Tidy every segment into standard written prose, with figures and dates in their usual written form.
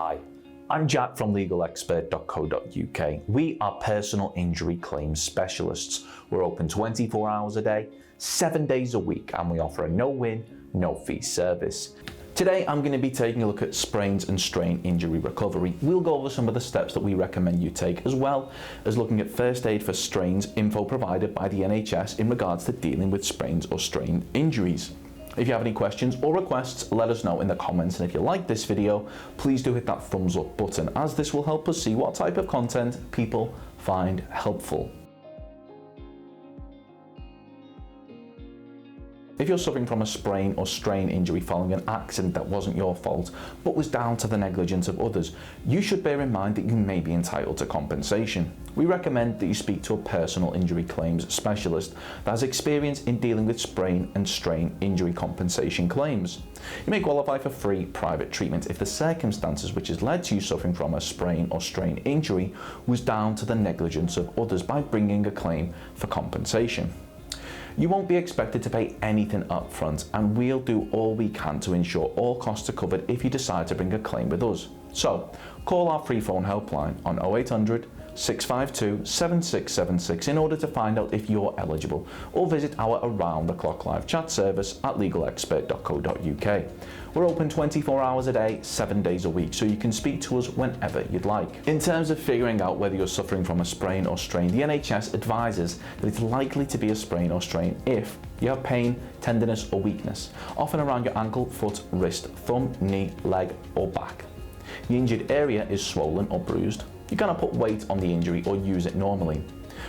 Hi, I'm Jack from legalexpert.co.uk. We are personal injury claims specialists. We're open 24 hours a day, 7 days a week, and we offer a no-win, no-fee service. Today, I'm going to be taking a look at sprains and strain injury recovery. We'll go over some of the steps that we recommend you take, as well as looking at first aid for strains, info provided by the NHS in regards to dealing with sprains or strain injuries. If you have any questions or requests, let us know in the comments, and if you like this video, please do hit that thumbs up button, as this will help us see what type of content people find helpful. If you're suffering from a sprain or strain injury following an accident that wasn't your fault, but was down to the negligence of others, you should bear in mind that you may be entitled to compensation. We recommend that you speak to a personal injury claims specialist that has experience in dealing with sprain and strain injury compensation claims. You may qualify for free private treatment if the circumstances which has led to you suffering from a sprain or strain injury was down to the negligence of others by bringing a claim for compensation. You won't be expected to pay anything up front, and we'll do all we can to ensure all costs are covered if you decide to bring a claim with us. So, call our free phone helpline on 0800 652 7676 in order to find out if you're eligible, or visit our around-the-clock live chat service at legalexpert.co.uk. We're open 24 hours a day, 7 days a week, so you can speak to us whenever you'd like. In terms of figuring out whether you're suffering from a sprain or strain, the NHS advises that it's likely to be a sprain or strain if you have pain, tenderness or weakness, often around your ankle, foot, wrist, thumb, knee, leg or back. The injured area is swollen or bruised. You cannot put weight on the injury or use it normally.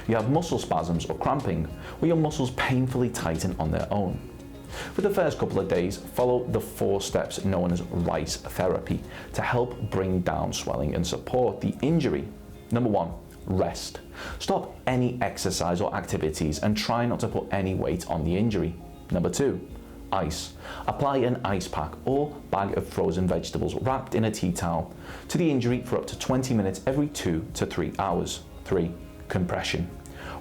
You have muscle spasms or cramping, where your muscles painfully tighten on their own. For the first couple of days, follow the 4 steps known as RICE therapy to help bring down swelling and support the injury. Number 1, rest. Stop any exercise or activities and try not to put any weight on the injury. Number 2, ice. Apply an ice pack or bag of frozen vegetables wrapped in a tea towel to the injury for up to 20 minutes every 2 to 3 hours. 3, compression.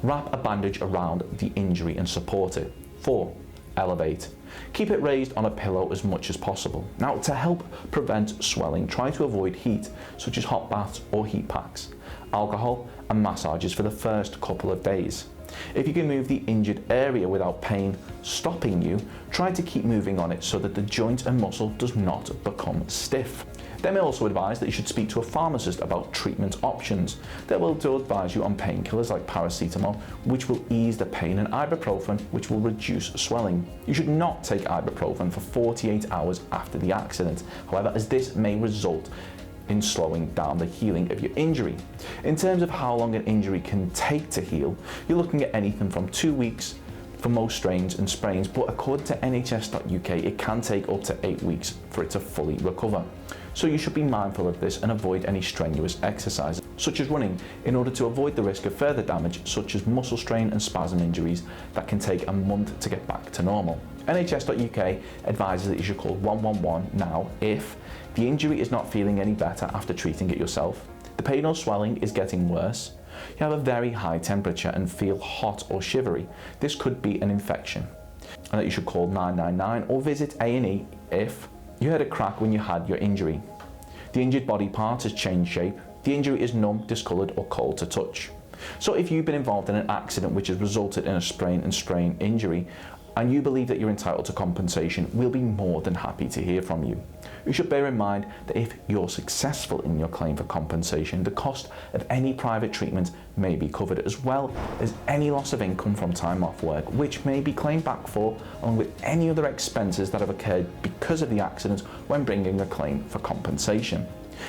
Wrap a bandage around the injury and support it. 4, elevate. Keep it raised on a pillow as much as possible. Now, to help prevent swelling, try to avoid heat, such as hot baths or heat packs, alcohol and massages for the first couple of days. If you can move the injured area without pain stopping you, try to keep moving on it so that the joint and muscle does not become stiff. They may also advise that you should speak to a pharmacist about treatment options. They will advise you on painkillers like paracetamol, which will ease the pain, and ibuprofen, which will reduce swelling. You should not take ibuprofen for 48 hours after the accident, however, as this may result in slowing down the healing of your injury. In terms of how long an injury can take to heal, you're looking at anything from 2 weeks for most strains and sprains, but according to nhs.uk, it can take up to 8 weeks for it to fully recover. So you should be mindful of this and avoid any strenuous exercises, such as running, in order to avoid the risk of further damage, such as muscle strain and spasm injuries that can take a month to get back to normal. nhs.uk advises that you should call 111 now if the injury is not feeling any better after treating it yourself, the pain or swelling is getting worse, you have a very high temperature and feel hot or shivery. This could be an infection, and that you should call 999 or visit A&E if you had a crack when you had your injury, the injured body part has changed shape, the injury is numb, discoloured or cold to touch. So if you've been involved in an accident which has resulted in a sprain and strain injury, and you believe that you're entitled to compensation, we'll be more than happy to hear from you. You should bear in mind that if you're successful in your claim for compensation, the cost of any private treatment may be covered, as well as any loss of income from time off work, which may be claimed back for, along with any other expenses that have occurred because of the accident when bringing a claim for compensation.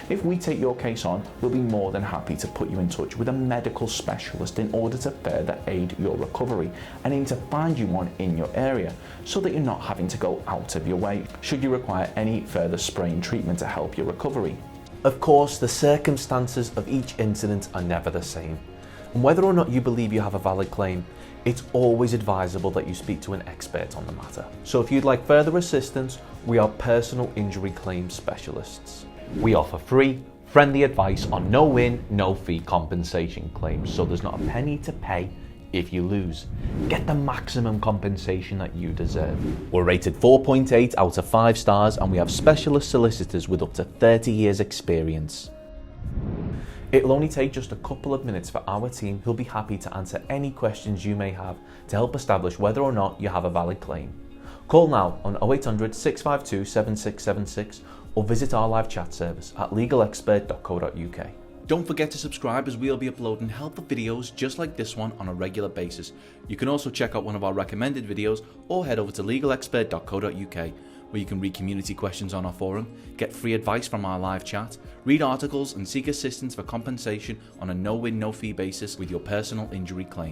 If we take your case on, we'll be more than happy to put you in touch with a medical specialist in order to further aid your recovery, and aim to find you one in your area so that you're not having to go out of your way should you require any further sprain treatment to help your recovery. Of course, the circumstances of each incident are never the same, and whether or not you believe you have a valid claim, it's always advisable that you speak to an expert on the matter. So if you'd like further assistance, we are personal injury claims specialists. We offer free, friendly advice on no-win, no-fee compensation claims, so there's not a penny to pay if you lose. Get the maximum compensation that you deserve. We're rated 4.8 out of 5 stars, and we have specialist solicitors with up to 30 years experience. It'll only take just a couple of minutes for our team, who'll be happy to answer any questions you may have to help establish whether or not you have a valid claim. Call now on 0800 652 7676 or visit our live chat service at legalexpert.co.uk. Don't forget to subscribe, as we'll be uploading helpful videos just like this one on a regular basis. You can also check out one of our recommended videos or head over to legalexpert.co.uk, where you can read community questions on our forum, get free advice from our live chat, read articles and seek assistance for compensation on a no-win, no-fee basis with your personal injury claim.